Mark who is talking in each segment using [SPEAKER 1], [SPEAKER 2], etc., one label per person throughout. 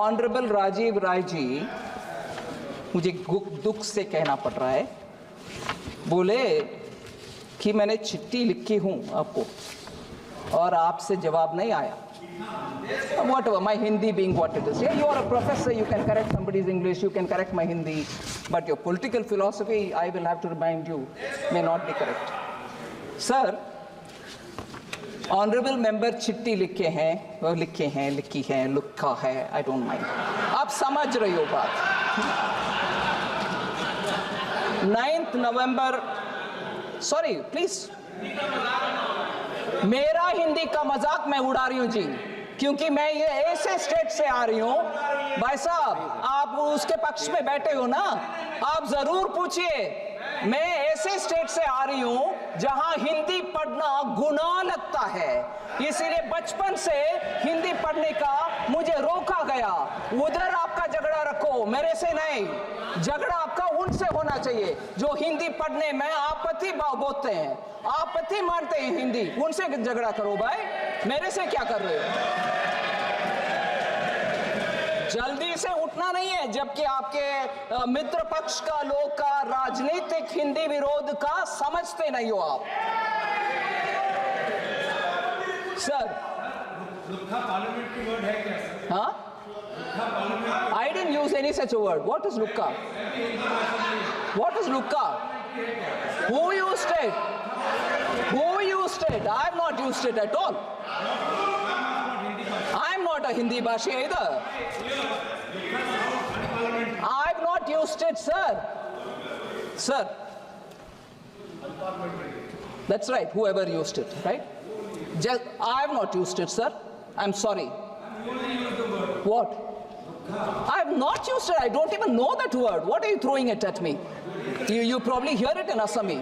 [SPEAKER 1] Honourable Rajiv Rai ji, मुझे दुख से कहना पड़ रहा है, बोले कि मैंने चिट्ठी लिखी हूं आपको और आपसे जवाब नहीं आया. Whatever, my Hindi being what it is. Yeah, you are a professor, you can correct somebody's English, you can correct my Hindi, but your political philosophy, I will have to remind you, may not be correct. Sir, honourable member चिट्ठी लिखी है, लिखा है, I don't mind. आप समझ रही हो बात. 9 नवंबर, सॉरी प्लीज, मेरा हिंदी का मजाक मैं उड़ा रही हूं जी, क्योंकि मैं ये ऐसे स्टेट से आ रही हूं. भाई साहब, आप उसके पक्ष में बैठे हो ना, आप जरूर पूछिए. मैं ऐसे स्टेट से आ रही हूं जहां हिंदी पढ़ना गुनाह लगता है, इसीलिए बचपन से हिंदी पढ़ने का मुझे रोका गया. उधर आपका झगड़ा रखो, मेरे से नहीं. झगड़ा आपका उनसे होना चाहिए जो हिंदी पढ़ने में आपत्ति बोलते हैं, आपत्ति मानते हैं हिंदी, उनसे झगड़ा करो भाई, मेरे से क्या कर रहे हो. जल्दी से उठना नहीं है, जबकि आपके मित्र पक्ष का लोग का राजनीतिक हिंदी विरोध का समझते नहीं हो आप. सर,
[SPEAKER 2] पार्लियामेंट्री वर्ड है क्या सर?
[SPEAKER 1] हाँ, I didn't use any such a word. What is lukka? What is lukka? Who used it? Who used it? I have not used it at all. I am not a Hindi bhashi either. I have not used it, sir. Sir. That's right, whoever used it, right? I have not used it, sir. I'm sorry. What? I have not used it. I don't even know that word. What are you throwing it at me? You probably hear it in Assami.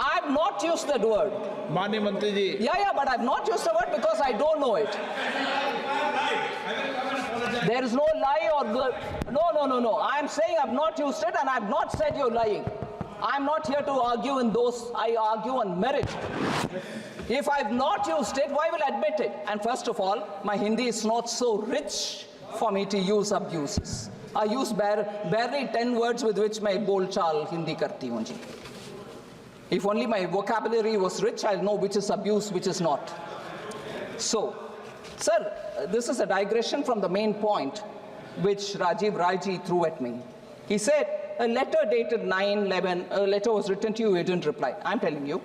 [SPEAKER 1] I have not used that word.
[SPEAKER 2] माननीय मंत्री जी.
[SPEAKER 1] Yeah, but I have not used the word because I don't know it. There is no lie or no. I am saying I have not used it and I have not said you're lying. I am not here to argue in those. I argue on merit. If I have not used it, why will I admit it? And first of all, my Hindi is not so rich for me to use abuses. I use barely 10 words with which my bol chal Hindi karti hoon ji. If only my vocabulary was rich, I'll know which is abuse, which is not. So, sir, this is a digression from the main point which Rajiv Raiji threw at me. He said, a letter dated 9/11, a letter was written to you, you didn't reply. I'm telling you,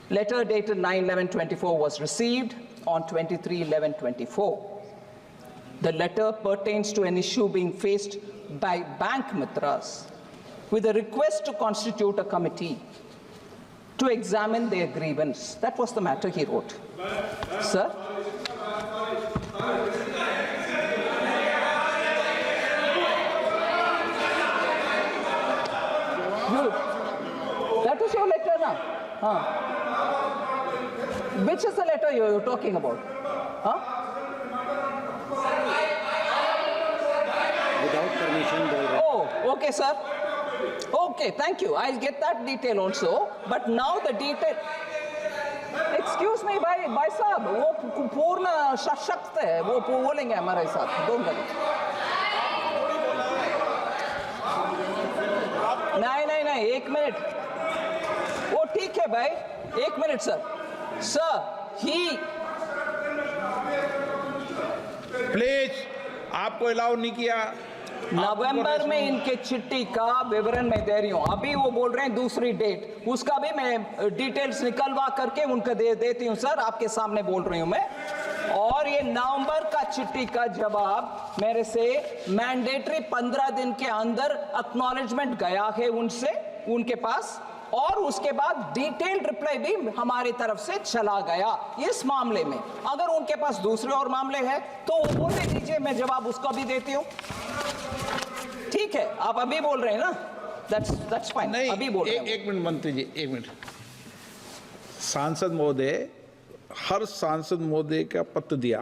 [SPEAKER 1] letter dated 9/11/24 was received on 23/11/24. The letter pertains to an issue being faced by bank mitras with a request to constitute a committee to examine their grievance. That was the matter he wrote. Sir? Good. That is your letter now. Huh? Which is the letter you're talking about? Huh?
[SPEAKER 3] Without permission.
[SPEAKER 1] Oh, okay, sir. Okay, thank you. I'll get that detail also. But now the detail. Excuse me, भाई साहब, वो पूर्ण सशक्त है, वो बोलेंगे हमारे साथ. Don't worry. नहीं, 1 मिनट. वो ठीक है भाई, 1 minute sir. Sir, he.
[SPEAKER 2] Please, आपको अलाउ नहीं किया.
[SPEAKER 1] नवंबर में इनके चिट्ठी का विवरण मैं दे रही हूं. अभी वो बोल रहे हैं दूसरी डेट, उसका भी मैं डिटेल्स निकलवा करके उनको देती हूं. सर, आपके सामने बोल रही हूं मैं. और ये नवंबर का चिट्ठी का जवाब मेरे से मैंडेटरी 15 दिन के अंदर एक्नॉलेजमेंट गया है उनसे, उनके पास, और उसके बाद डिटेल्ड रिप्लाई भी हमारी तरफ से चला गया इस मामले में. अगर उनके पास दूसरे और मामले हैं तो वो बोलने दीजिए, मैं जवाब उसका भी देती हूं. ठीक है, आप अभी बोल रहे हैं ना, that's fine.
[SPEAKER 2] नहीं,
[SPEAKER 1] अभी बोल रहे हैं.
[SPEAKER 2] एक मिनट मंत्री जी, 1 मिनट. सांसद महोदय, हर सांसद महोदय का पत्र दिया,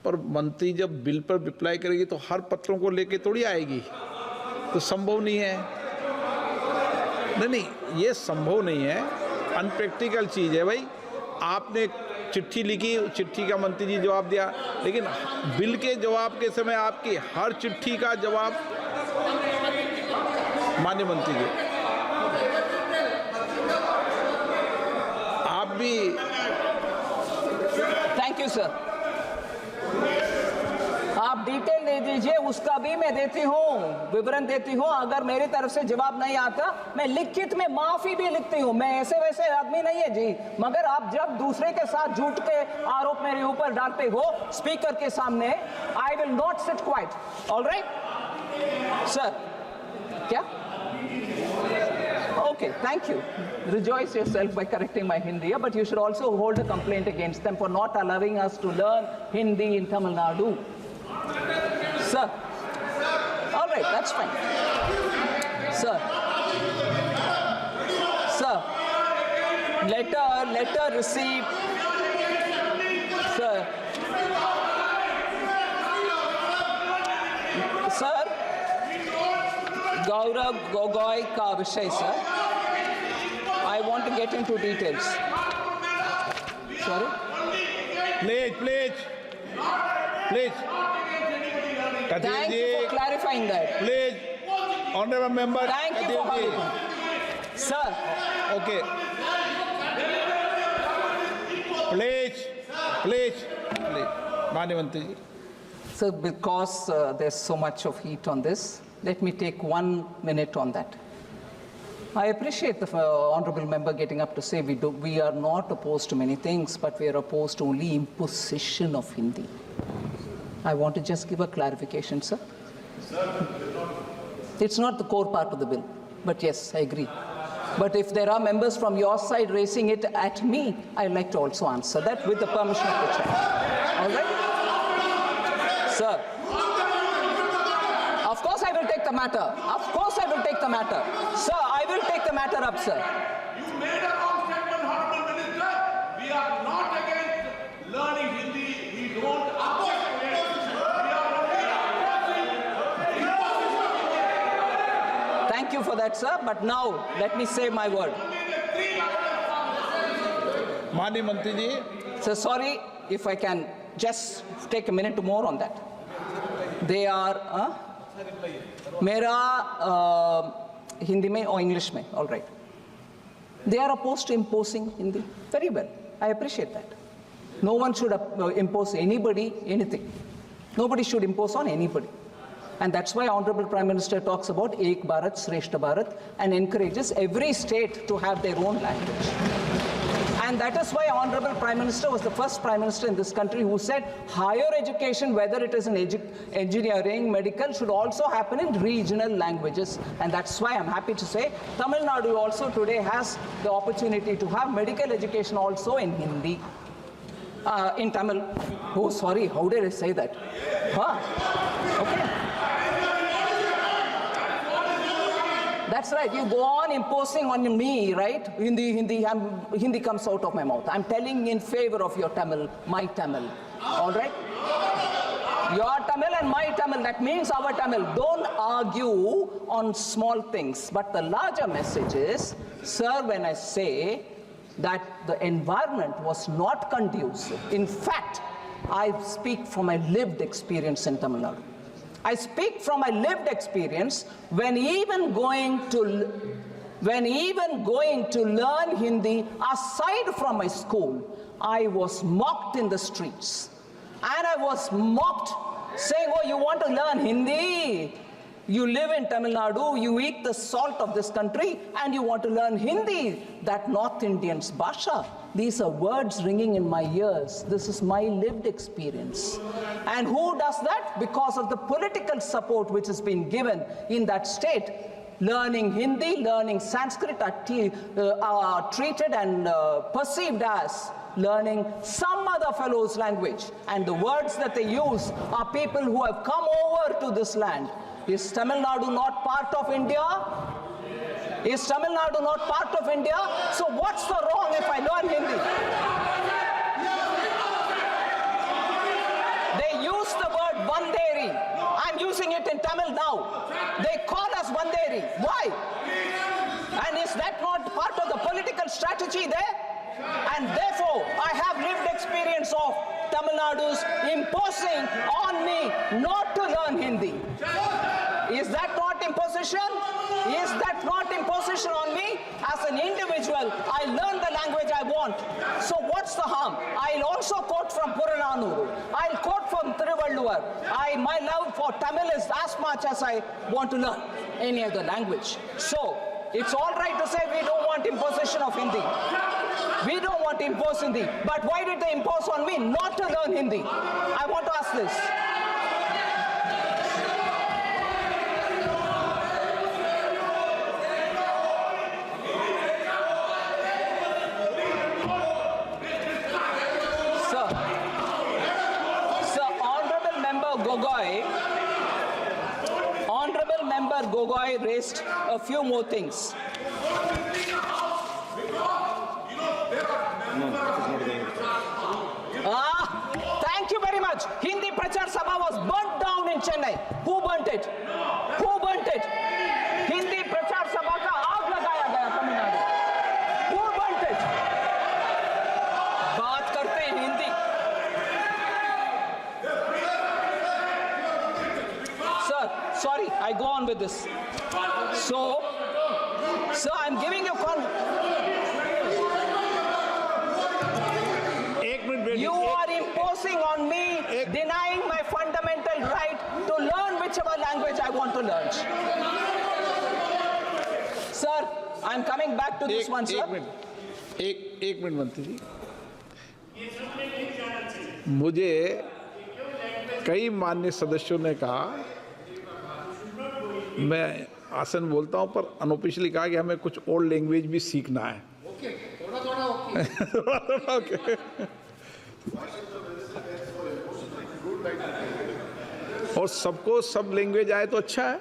[SPEAKER 2] पर मंत्री जब बिल पर रिप्लाई करेगी तो हर पत्रों को लेके थोड़ी आएगी, तो संभव नहीं है. नहीं, ये संभव नहीं है, अनप्रैक्टिकल चीज़ है भाई. आपने चिट्ठी लिखी, चिट्ठी का मंत्री जी जवाब दिया, लेकिन बिल के जवाब के समय आपकी हर चिट्ठी का जवाब माननीय मंत्री जी आप भी।
[SPEAKER 1] Thank you sir. आप डिटेल दे दीजिए, उसका भी मैं देती हूँ, विवरण देती हूँ। अगर मेरी तरफ से जवाब नहीं आता, मैं लिखित में माफी भी लिखती हूँ। मैं ऐसे वैसे आदमी नहीं है जी। मगर आप जब दूसरे के साथ झूठ के आरोप मेरे ऊपर डालते हो स्पीकर के सामने, I will not sit quite. Alright sir, क्या? Okay, thank you. Rejoice yourself by correcting my Hindi, but you should also hold a complaint against them for not allowing us to learn Hindi in Tamil Nadu. Sir. All right, that's fine. Sir. Sir. Letter received. Sir. Sir. Gaurav Gogoi ka vishay, sir. I want to get into details. Sorry?
[SPEAKER 2] Please.
[SPEAKER 1] Thank you for clarifying that.
[SPEAKER 2] Please, honorable member.
[SPEAKER 1] Thank you for holding. Sir.
[SPEAKER 2] Okay. Please. माननीय मंत्री जी।
[SPEAKER 1] Sir, because there's so much of heat on this, let me take 1 minute on that. I appreciate the honorable member getting up to say we are not opposed to many things, but we are opposed to only imposition of Hindi. I want to just give a clarification, sir. It's not the core part of the bill, but yes, I agree. But if there are members from your side raising it at me, I'd like to also answer that with the permission of the chair. All right? Sir. Of course I will take the matter. Of course I will take the matter. Sir, I will take the matter up, sir.
[SPEAKER 3] You made a wrong statement, Honorable Minister. We are not against learning Hindi. We don't oppose it. We are only
[SPEAKER 1] Thank you for that, sir. But now, let me say my word.
[SPEAKER 2] माननीय मंत्री जी।
[SPEAKER 1] So sorry if I can just take a minute more on that. They are... मेरा हिंदी में or English में, all right. They are opposed to imposing Hindi. Very well. I appreciate that. No one should impose anybody anything. Nobody should impose on anybody. And that's why Honorable Prime Minister talks about Ek Bharat, Shreshta Bharat and encourages every state to have their own language. And that is why Honorable Prime Minister was the first Prime Minister in this country who said higher education, whether it is in engineering, medical, should also happen in regional languages. And that's why I'm happy to say Tamil Nadu also today has the opportunity to have medical education also in Hindi. In Tamil. Oh, sorry, how did I say that? Huh? Okay. That's right. You go on imposing on me, right? Hindi comes out of my mouth. I'm telling in favor of your Tamil, my Tamil. All right? Your Tamil and my Tamil, that means our Tamil. Don't argue on small things. But the larger message is, sir, when I say that the environment was not conducive, in fact, I speak from my lived experience in Tamil Nadu. I speak from my lived experience when even going to learn Hindi aside from my school, I was mocked in the streets. And I was mocked saying, oh, you want to learn Hindi? You live in Tamil Nadu, you eat the salt of this country, and you want to learn Hindi, that North Indian's Bhasha. These are words ringing in my ears. This is my lived experience. And who does that? Because of the political support which has been given in that state. Learning Hindi, learning Sanskrit are treated and perceived as learning some other fellow's language. And the words that they use are people who have come over to this land. Is Tamil Nadu not part of India? Is Tamil Nadu not part of India? So what's the wrong if I learn Hindi? They use the word Banderi. I'm using it in Tamil now. They call us Banderi. Why? And is that not part of the political strategy there? And therefore, I have lived experience of Tamil Nadu's imposing on me not to learn Hindi. Is that not imposition? Is that not imposition on me? As an individual, I learn the language I want. So what's the harm? I'll also quote from Purananuru. I'll quote from Thiruvalluvar. My love for Tamil is as much as I want to learn any other language. So it's all right to say we don't want imposition of Hindi. We don't want to impose Hindi. But why did they impose on me not to learn Hindi? I want to ask this. Honorable Member Gogoi raised a few more things. Thank you very much. Hindi Prachar Sabha was burnt down in Chennai. Who burnt it? Who burnt it? Hindi Prachar Sabha ka aag lagaya gaya Tamil Nadu. Who burnt it? बात करते हैं Hindi. Sorry, I go on with this. So, I'm giving you you are imposing on me, denying my fundamental right to learn whichever language I want to learn. Sir, I'm coming back to this one, sir.
[SPEAKER 2] एक minute मंत्री जी, मुझे कई माननीय सदस्यों ने कहा, मैं आसन बोलता हूं, पर अनऑफिशियली कहा कि हमें कुछ और लैंग्वेज भी सीखना है. ओके, थोड़ा ओके. और सबको सब लैंग्वेज आए तो अच्छा है.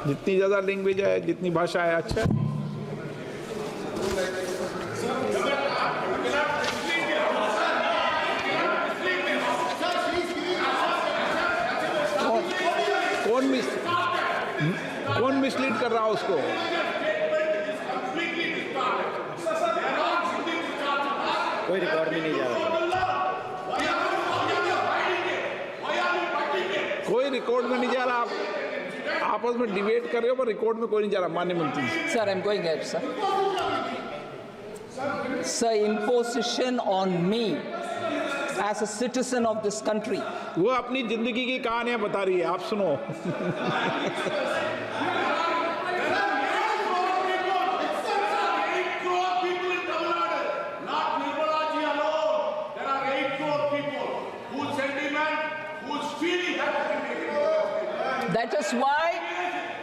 [SPEAKER 2] जितनी ज़्यादा लैंग्वेज आए, जितनी भाषा आए, अच्छा है. कौन मिसलीड कर रहा है उसको?
[SPEAKER 4] कोई रिकॉर्ड में नहीं जा रहा.
[SPEAKER 2] कोई रिकॉर्ड में नहीं जा रहा. आप आपस में डिबेट कर रहे हो, पर रिकॉर्ड में कोई नहीं जा रहा. माननीय मंत्री.
[SPEAKER 1] Sir, I'm going ahead, sir. Sir, imposition on me as a citizen of this country.
[SPEAKER 2] वो अपनी जिंदगी की कहानियां बता रही है, आप सुनो.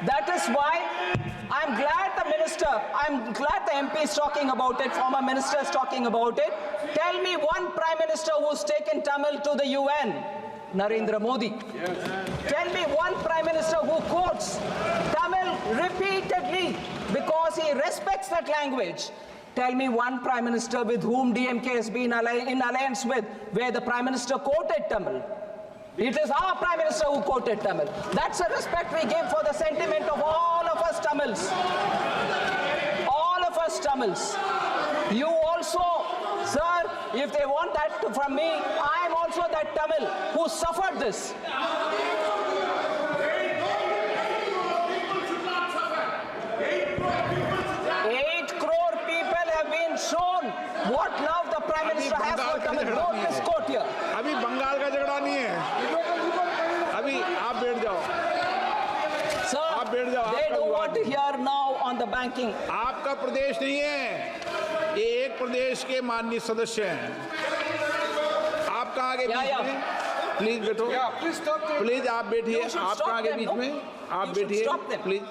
[SPEAKER 1] That is why I'm glad the MP is talking about it, former minister is talking about it. Tell me one prime minister who's taken Tamil to the UN. Narendra Modi. Yes. Tell me one prime minister who quotes Tamil repeatedly because he respects that language. Tell me one prime minister with whom DMK has been in alliance with, where the prime minister quoted Tamil. It is our prime minister who quoted Tamil. That's a respect we give for the sentiment of all of us Tamils. All of us Tamils. You also, sir, if they want that from me, I am also that Tamil who suffered this. 8 crore people have been shown what love the prime minister has for Tamil. Note this quote here.
[SPEAKER 2] अभी बंगाल का झगड़ा नहीं है. अभी आप बैठ जाओ.
[SPEAKER 1] Sir,
[SPEAKER 2] आप बैठ जाओ.
[SPEAKER 1] they don't want to hear now on the banking.
[SPEAKER 2] आपका प्रदेश नहीं है, ये एक प्रदेश के माननीय सदस्य हैं. आप कहाँ के बीच में? प्लीज बैठो. प्लीज आप बैठिए. आप कहाँ के बीच में? आप बैठिए प्लीज.